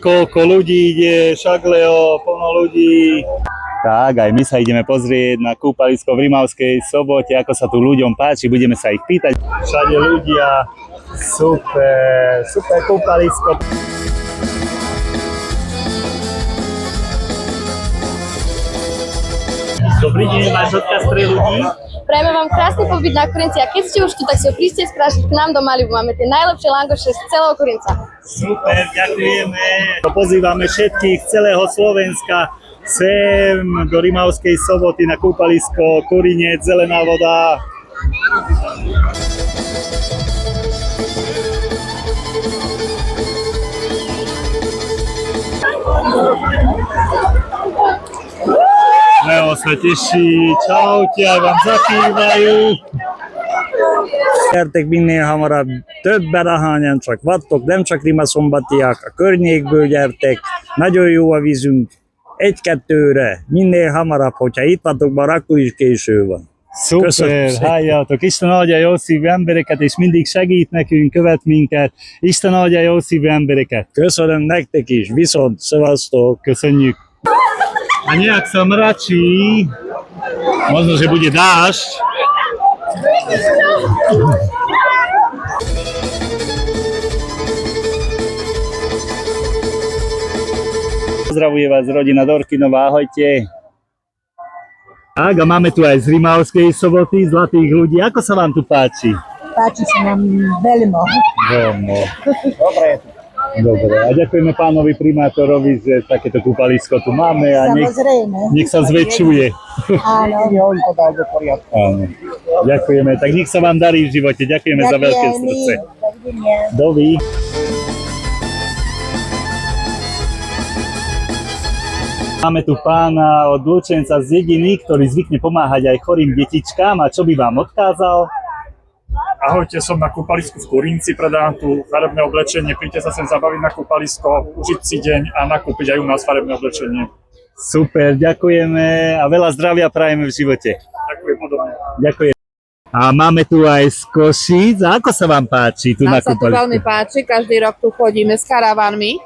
Koľko ľudí ide, Šagleo, plno ľudí. Tak, aj my sa ideme pozrieť na kúpalisko v Rimavskej Sobote, ako sa tu ľuďom páči, budeme sa ich pýtať. Všade ľudia, super kúpalisko. Dobrý deň, máš odkaz pre ľudí? Prajeme vám krásny pobyt na Kurinci a keď ste už tu, tak si ho príďte skrášiť k nám do Malibu. Máme tie najlepšie langoše z celého Kurinca. Super, ďakujeme. Pozývame všetkých z celého Slovenska sem do Rimavskej Soboty na kúpalisko Kurinec, zelená voda. Leo sa teší, čaute, aj vám zakývajú. Gyertek minél hamarabb, többen ahányan csak vattok, nem csak rimaszombattiak, a környékből gyertek, nagyon jó a vízünk, 1-2-re, minél hamarabb, hogyha itt vagytok, már akkor is késő van. Szuper, halljátok, Isten adja jó szívű embereket, és mindig segít nekünk, követ minket. Isten adja jó szívű embereket. Köszönöm nektek is, viszont, szevasztok. Köszönjük. A nejak sa mračí, možno, že bude dážď. Pozdravuje vás rodina Dorkinová, ahojte. Tak, a máme tu aj z Rimavskej Soboty, zlatých ľudí. Ako sa vám tu páči? Páči sa nám veľmi. Dobre, a ďakujeme pánovi primátorovi, že takéto kúpalisko tu máme a nech sa zväčšuje. Áno. Áno. Ďakujeme, tak nech sa vám darí v živote, ďakujeme za veľké srdce. Dovi. Máme tu pána od Lučenca z dediny, ktorý zvykne pomáhať aj chorým detičkám. A čo by vám odkázal? Ahojte, som na kúpalisku v Kurinci, predám tu farebné oblečenie, príďte sa sem zabaviť na kúpalisko, užiť si deň a nakúpiť aj u nás farebné oblečenie. Super, ďakujeme a veľa zdravia prajeme v živote. Ďakujem, podobne. Ďakujem. A máme tu aj z Košíc. A ako sa vám páči tu na Nám sa tu kúpalisku? veľmi páči, každý rok tu chodíme s karavánmi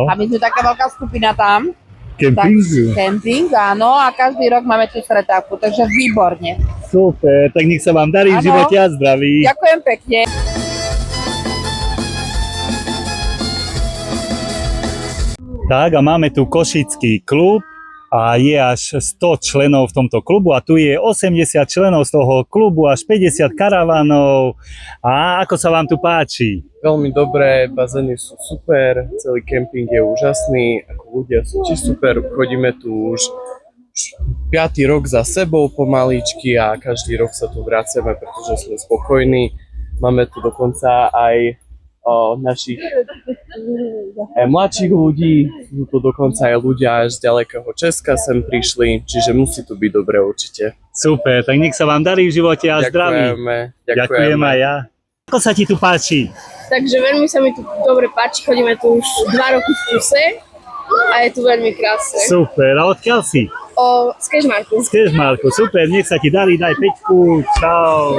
a my sme taká veľká skupina tam. Kemping, áno, a každý rok máme tu stretávku, takže výborne. Super, tak nech sa vám darí v živote a zdraví. Ďakujem pekne. Tak a máme tu Košický klub a je až 100 členov v tomto klubu a tu je 80 členov z toho klubu, až 50 karavánov. A ako sa vám tu páči? Veľmi dobré, bazény sú super, celý kemping je úžasný, ako ľudia sú tiež super, chodíme tu už 5. rok za sebou pomaličky a každý rok sa tu vraceme, pretože sme spokojní. Máme tu dokonca aj našich mladších ľudí, sú tu dokonca aj ľudia až z ďalekého Česka sem prišli, čiže musí tu byť dobre určite. Super, tak nech sa vám darí v živote a zdraví. Ďakujem aj ja. Ako sa ti tu páči? Takže veľmi sa mi tu dobre páči, chodíme tu už 2 roky v kuse a je tu veľmi krásne. Super, a odkiaľ si? Z Kežmarku. Z Kežmarku, super, nech sa ti darí, daj 5, čau.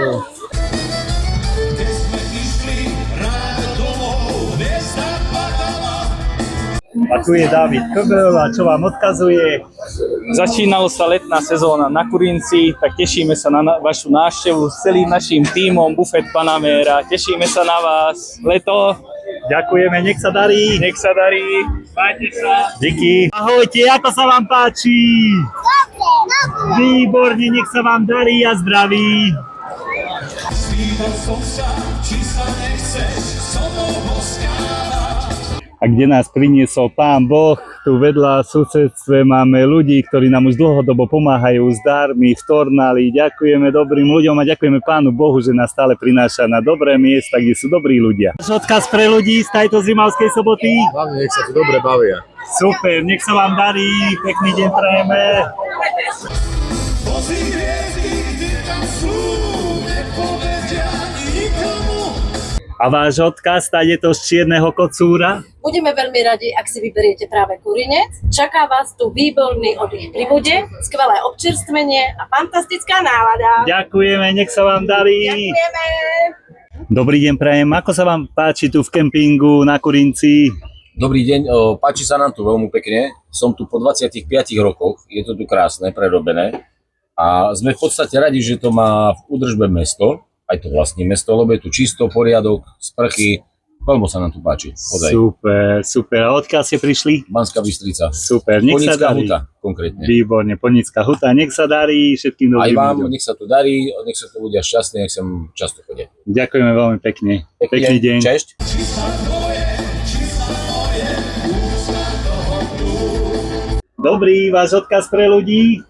A tu je Dávid Köbel a čo vám odkazuje? Začínalo sa letná sezóna na Kurinci, tak tešíme sa na vašu návštevu s celým naším tímom Buffet Panamera. Tešíme sa na vás. Leto. Ďakujeme, nech sa darí. Nech sa darí. Majte sa. Díky. Ahojte, ako sa vám páči? Výborne, nech sa vám darí a zdraví. A kde nás priniesol Pán Boh, tu vedľa v susedstve máme ľudí, ktorí nám už dlhodobo pomáhajú s darmi v Tornali. Ďakujeme dobrým ľuďom a ďakujeme Pánu Bohu, že nás stále prináša na dobré miesta, kde sú dobrí ľudia. Odkaz pre ľudí z tejto Rimavskej Soboty? Hlavne nech sa tu dobre bavia. Super, nech sa vám darí, pekný deň prajeme. A váš odkaz, je to z Čierneho kocúra? Budeme veľmi radi, ak si vyberiete práve Kurinec. Čaká vás tu výborný oddych pri vode, skvelé občerstvenie a fantastická nálada. Ďakujeme, nech sa vám darí. Ďakujeme. Dobrý deň prajem, ako sa vám páči tu v kempingu na Kurinci? Dobrý deň, páči sa nám tu veľmi pekne. Som tu po 25 rokoch, je to tu krásne, prerobené. A sme v podstate radi, že to má v údržbe mesto, aj to vlastní mesto, lebo je tu čisto, poriadok, sprchy. Veľmi sa nám tu páči. Ozaj. Super, super. A odkiaľ ste prišli? Banská Bystrica. Super, nech sa Ponická darí. huta, konkrétne. Výborne, Ponická huta, nech sa darí všetkým Aj dobrým vám, ľuďom. nech sa tu darí, nech sa tu ľudia šťastní, nech sem často chodia. Ďakujeme veľmi pekne. Pekný deň. Češť. Dobrý, váš odkaz pre ľudí?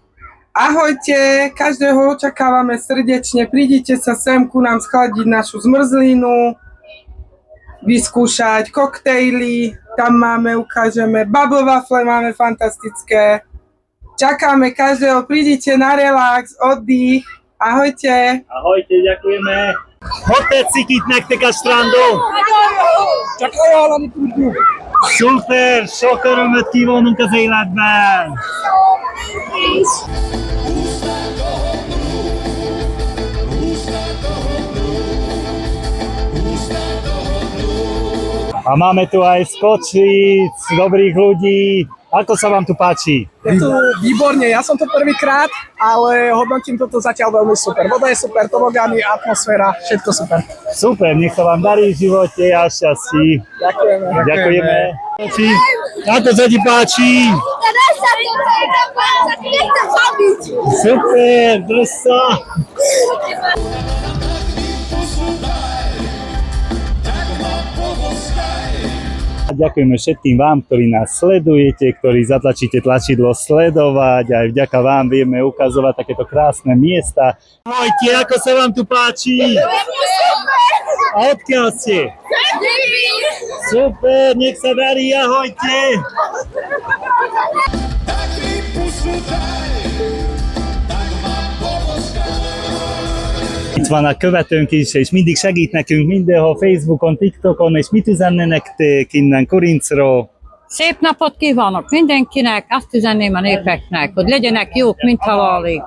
Ahojte, každého očakávame srdečne. Prídite sa sem ku nám schladiť našu zmrzlinu, vyskúšať koktejly, tam ukážeme bubble waffle, máme fantastické. Čakáme každého, prídite na relax, oddych. Ahojte. Ahojte, ďakujeme. Hotel Cikitnek teka strandon. Szuper, sok örömöt kívánunk az életben! A máme tu aj skočic, dobrých ľudí. Ako sa vám tu páči? Je tu výborne, ja som tu prvýkrát, ale hodnotím toto zatiaľ veľmi super. Voda je super, tobogány, atmosféra, všetko super. Super, nech sa vám darí v živote a šťastí. Ďakujeme. Ďakujeme. Ako sa ti páči? Super, drž sa. Ďakujeme všetkým vám, ktorí nás sledujete, ktorí zatlačíte tlačidlo sledovať. Aj vďaka vám vieme ukazovať takéto krásne miesta. Ahojte, ako sa vám tu páči? A odkiaľ ste? Super, nech sa darí, ahojte. Itt van a követőnk is, és mindig segít nekünk mindenhol, Facebookon, TikTokon, és mit üzenne nektek innen Kurincról? Szép napot kívánok mindenkinek, azt üzenném a népeknek, hogy legyenek jók, mint halálig.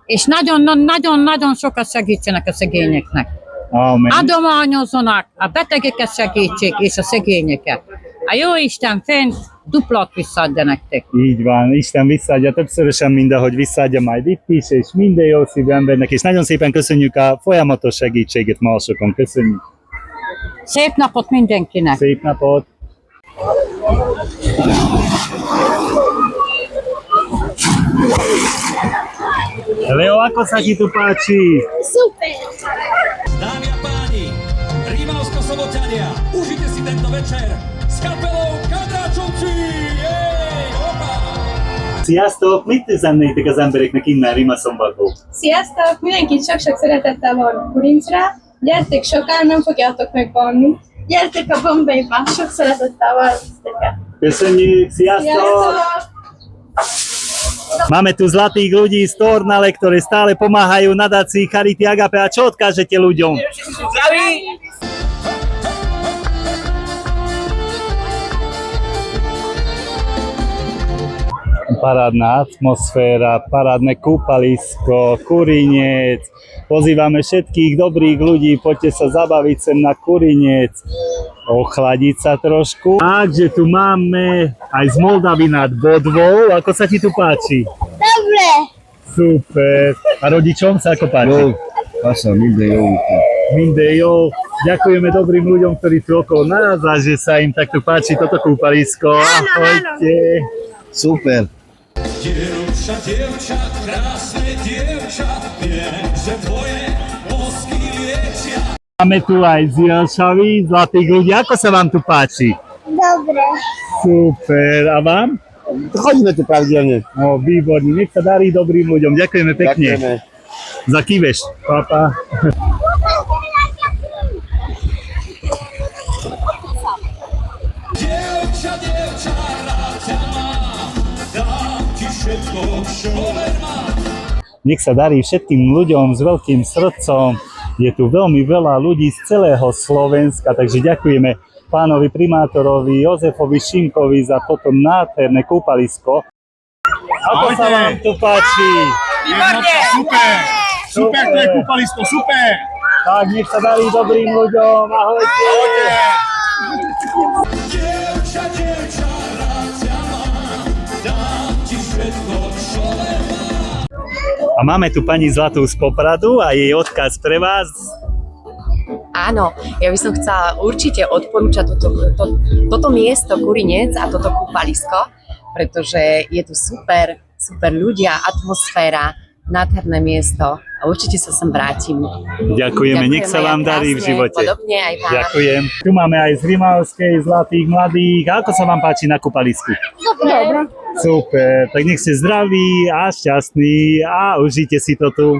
És nagyon-nagyon sokat segítsenek a szegényeknek. Amen. Adományozzanak, a betegeket segítsék és a szegényeket. A jó Isten fent duplat visszaadja nektek. Így van, Isten visszaadja többszörösen, mindahogy visszaadja majd itt is, és minden jó szívű embernek, és nagyon szépen köszönjük a folyamatos segítséget másokon. Köszönjük. Szép napot mindenkinek! Szép napot! Leo, ako sa ti tu páči? Super! Dámy a páni, Rímavsko-Sobotania, užite si tento večer s kapelou Kadráčovci! Sziasztok! Mit üzennétek az embereknek innen Rimaszombatból? Sziasztok! Mindenkit sok-sok szeretettel van Kurincra. Gyertek sokan, nem fogjátok megbanni. Gyertek a Bombayba, sok szeretettel várunk. Köszönjük! Sziasztok! Máme tu zlatých ľudí z Tornale, ktorí stále pomáhajú nadácii Charity Agape. A čo odkážete ľuďom? Parádna atmosféra, parádne kúpalisko, Kurinec. Pozývame všetkých dobrých ľudí, poďte sa zabaviť sem na Kurinec, ochladiť sa trošku. Takže tu máme aj z Moldavy nad Bodvou. Ako sa ti tu páči? Dobre! Super. A rodičom sa ako páči? Pasa, Minden jó. Ďakujeme dobrým ľuďom, ktorí sú okolo nás a že sa im takto páči toto kúpalisko. Ahojte. Super. Dievča, krásne dievča, viem, že tvoje bosky liečia. Máme tu aj z Jelšavy, zlatých ľudí. Ako sa vám tu páči? Dobre! Super. A vám? Chodíme tu pravidelne. No, výborný. Nech sa darí dobrým ľuďom. Ďakujeme pekne. Ďakujeme. Za kýveš. Papa. Dievča, rád ťa mám, dám ti všetko, čo len mám. Nech sa darí všetkým ľuďom s veľkým srdcom. Je tu veľmi veľa ľudí z celého Slovenska, takže ďakujeme pánovi primátorovi Jozefovi Šimkovi za toto nádherné kúpalisko. Ako sa vám tu páči? Výborne! Super! Super, to je kúpalisko, super! Tak, nech sa darí dobrým ľuďom. Ahojte! Dievča, A máme tu pani Zlatú z Popradu a jej odkaz pre vás. Áno, ja by som chcela určite odporúčať toto miesto Kurinec a toto kúpalisko, pretože je tu super ľudia, atmosféra, nádherné miesto a určite sa sem vrátim. Ďakujeme, nech sa vám darí v živote. Podobne aj vám. Ďakujem. Tu máme aj z Rimavskej Zlatých mladých. Ako sa vám páči na kúpalisku? Dobre. Super, tak nech ste zdraví a šťastní a užite si to tu.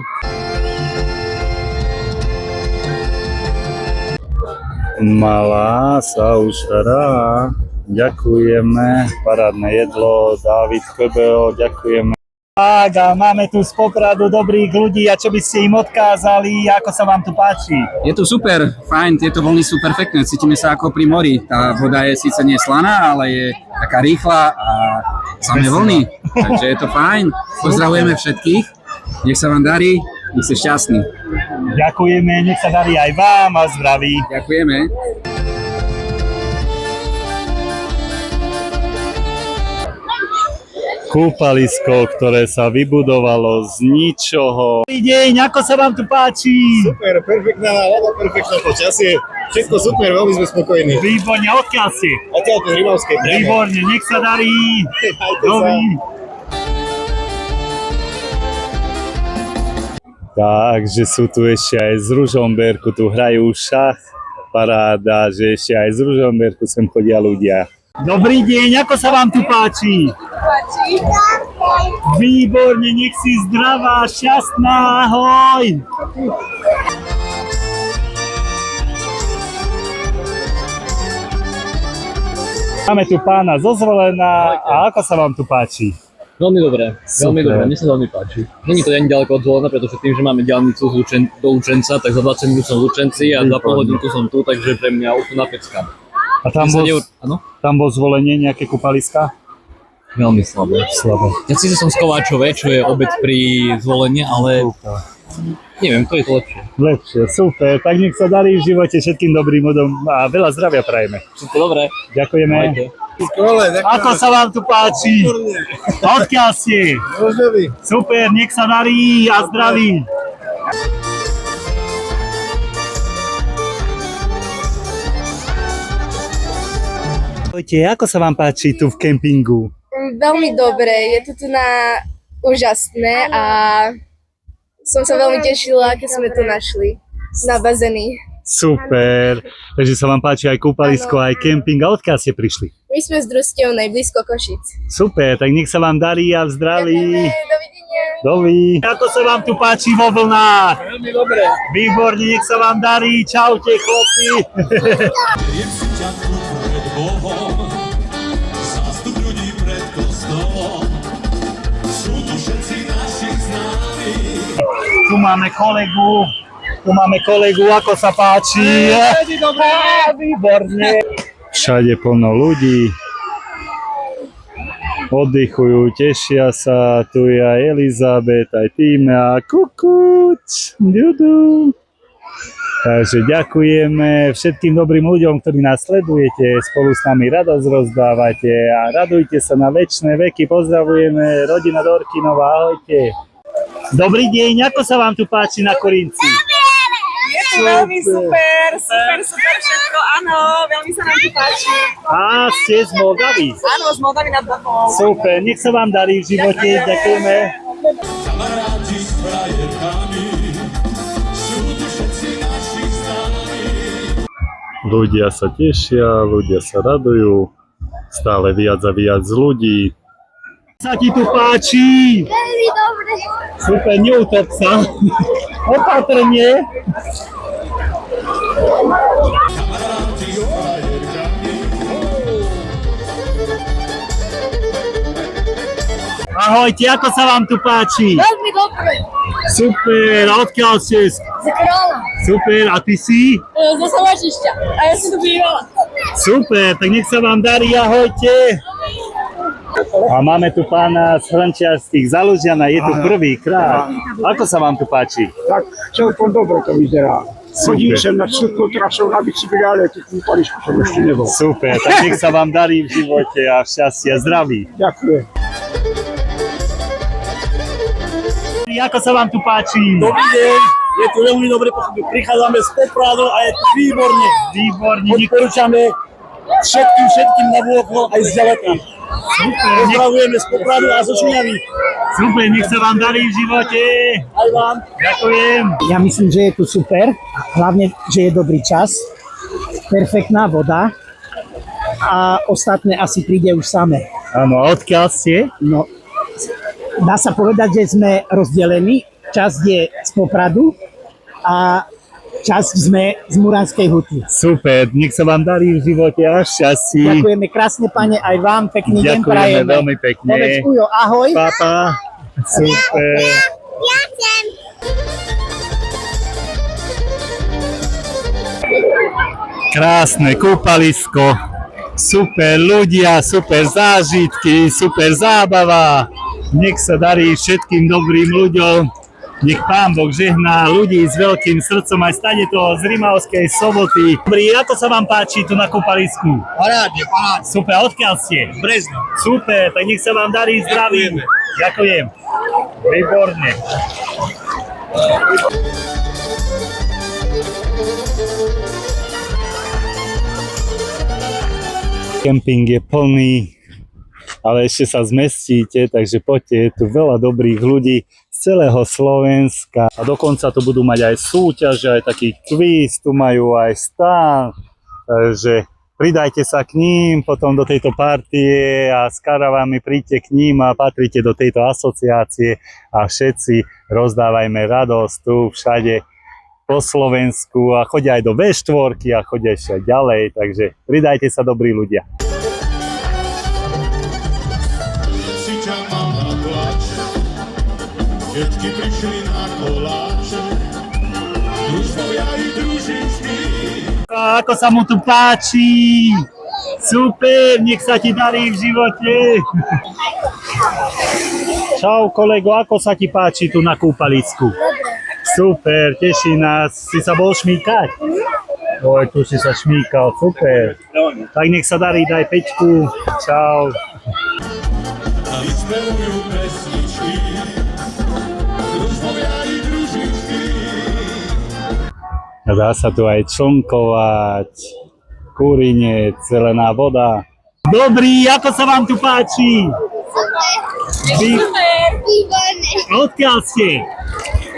Malá sa už hrá. Ďakujeme. Parádne jedlo, Dávid Kebel, ďakujeme. Tak a máme tu z Popradu dobrých ľudí a čo by ste im odkázali, ako sa vám tu páči? Je to super, fajn, tieto vlny sú perfektné, cítime sa ako pri mori. Tá voda je síce nie slaná, ale je taká rýchla a samé vlny, takže je to fajn. Pozdravujeme všetkých, nech sa vám darí, nech ste šťastní. Ďakujeme, nech sa darí aj vám a zdraví. Ďakujeme. Kúpalisko, ktoré sa vybudovalo z ničoho. Dobrý deň, ako sa vám tu páči? Super, perfektná nálada, perfektné počasie. Všetko super, veľmi sme spokojní. Výborne, odkiaľ ste? Odtiaľ to z Rimavskej. Výborne, nech sa darí. Dobrý. Takže sú tu ešte aj z Ružomberku, tu hrajú šach. Paráda, že ešte aj z Ružomberku sem chodia ľudia. Dobrý deň, ako sa vám tu páči? Páči. Výborne, nech si zdravá, šťastná, ahoj! Máme tu pána zo Zvolena a ako sa vám tu páči? Veľmi dobre, mne sa veľmi páči. Není to ani ďaleko od Zvolena, pretože tým, že máme diaľnicu do Lučenca, tak za 20 minút som v Lučenci a za pol hodinku som tu, takže pre mňa úplná pecka. A tam bol Zvolenie nejaké kúpaliska? Veľmi slabé. Ja síce som z Kováčove, čo je obec pri Zvolenie, ale neviem, to je to lepšie. Lepšie, super. Tak nech sa darí v živote všetkým dobrým ľuďom a veľa zdravia prajeme. Všetko dobré. Ďakujeme. Majte. Ako sa vám tu páči? Odkiaľ ste? Super, nech sa darí a zdraví. Ako sa vám páči tu v kempingu? Veľmi dobre, je to tu úžasné a som sa veľmi tešila, keď sme to našli na bazény. Super, takže sa vám páči aj kúpalisko, aj kemping. A odkiaľ ste prišli? My sme z Drustevnej, blízko Košic. Super, tak nech sa vám darí a v zdraví. Dovidenia. Dovi. Ako sa vám tu páči vo vlnách? Veľmi dobre. Výborne, nech sa vám darí. Čaute, chlopci. Zástup ľudí pred kostolom, sú tu všetci naši známi. Tu máme kolegu, ako sa páči. Výborne. Všade plno ľudí. Oddychujú, tešia sa. Tu je aj Elizabeth, aj Týme a Kukuč. Dudu. Takže ďakujeme všetkým dobrým ľuďom, ktorí nás sledujete, spolu s nami radosť rozdávate a radujte sa na večné veky. Pozdravujeme, rodina Dorkinova, ahojte. Dobrý deň, ako sa vám tu páči na Korinci? Je to veľmi super všetko, áno, veľmi sa nám tu páči. A ste z Moldavy? Áno, z Moldavy nad Váhom. Super, nech sa vám darí v živote, ďakujeme. Kamaráti s frajerkami, sú tu všetci naši známi. Ľudia sa tešia, ľudia sa radujú, stále viac a viac ľudí. Sa ti tu páči? Veľmi dobre. Super, neutop sa. Opatrne. Kamaráti s frajerkami. Ahojte, ako sa vám tu páči? Veľmi dobre. Super, a odkiaľ ste? Z Kráľa. Super, a ty si? Zo Salačišťa. A ja som tu bývala. Super, tak nech sa vám darí, ahojte. A máme tu pána z Hrančiarských Zalužiana, je tu prvýkrát. Ako sa vám tu páči? Tak celkom dobre to vyzerá. Chodím sem na všetko trasou na bicykli, ale tu kúpalisko som ešte nebol. Super, tak nech sa vám darí v živote a šťastie a zdraví. Ďakujem. ako sa vám tu páči? Dobrý deň, je tu veľmi dobre, prichádzame z Popradu a je tu výborne. Výborne. Odporúčame všetkým na vôkol aj z ďaleka. Pozdravujeme z Popradu a zo Šuňavy. Super, nech sa vám darí v živote. Aj vám. Ďakujem. Ja myslím, že je tu super, hlavne, že je dobrý čas, perfektná voda a ostatné asi príde už samé. Áno, a odkiaľ ste? No, dá sa povedať, že sme rozdelení. Časť je z Popradu a časť sme z Muranskej Huty. Super, nech sa vám darí v živote a šťastí. Ďakujeme krásne, pane, aj vám pekný deň prajeme. Ďakujeme veľmi pekne. Povedz Ujo, ahoj. Papa. Super. Krásne kúpalisko. Super ľudia, super zážitky, super zábava. Nech sa darí všetkým dobrým ľuďom. Nech Pán Boh žehná ľudí s veľkým srdcom aj stane to z Rimavskej Soboty. Dobrý, ako sa vám páči tu na kúpalisku? Parádne, parádne. Super, odkiaľ ste? Brezno. Super, tak nech sa vám darí zdravím. Ďakujem. Výborne. Kemping je plný, ale ešte sa zmestíte, takže poďte, je tu veľa dobrých ľudí z celého Slovenska. A dokonca tu budú mať aj súťaže, aj taký kvíz, tu majú aj stán, takže pridajte sa k ním potom do tejto partie a s karavami príďte k ním a patrite do tejto asociácie a všetci rozdávajme radosť tu všade po Slovensku a chodia aj do V4 a chodia ešte ďalej, takže pridajte sa, dobrí ľudia. Všetky prišli na koláče, družbovia i družinskí. A ako sa mu tu páči? Super, nech sa ti darí v živote. Čau kolego, ako sa ti páči tu na kúpalisku? Super, teší nás. Si sa bol šmýkať? Oj, tu si sa šmýkal, super. Tak nech sa darí, daj 5. Čau. A vyspevujú pesničky, družbovia i družinskí. Dá sa tu aj člnkovať, Kurinec, zelená voda. Dobrý, ako sa vám tu páči? Super, výborné. Odkiaľ ste?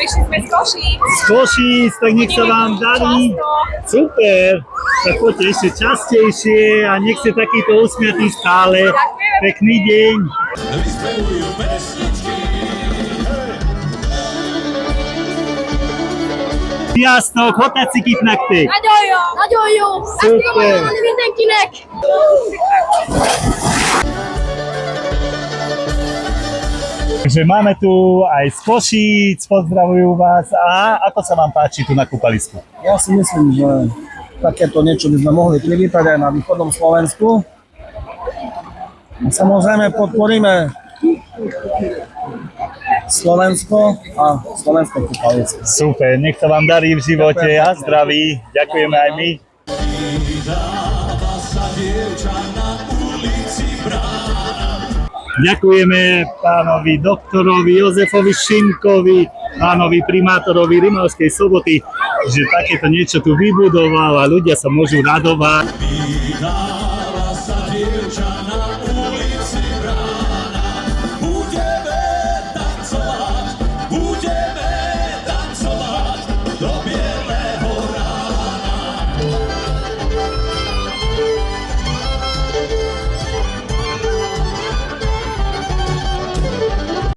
Prišli sme z Košíc. Z Košíc, tak nech sa vám darí. Super, tak poďte ešte častejšie a nech ste takýto usmiatí stále. Pekný deň. Vyspevujú pesničky. Sziasztok, hogy tetszik itt nektek? Nagyon jó! Nagyon jó! Szuper. Ezt kell mondani mindenkinek! Takže máme tu aj z Košíc, pozdravujú vás. A ako sa vám páči tu na kúpalisku? Ja si myslím, že takéto niečo by sme mohli privítať aj na východnom Slovensku. A samozrejme podporíme Slovensko a slovenské kúpalisko. Super, nech sa vám darí v živote a zdraví. Ďakujeme aj my. Ďakujeme pánovi doktorovi Jozefovi Šimkovi, pánovi primátorovi Rimavskej Soboty, že takéto niečo tu vybudoval a ľudia sa môžu radovať. Vydáva sa dievča na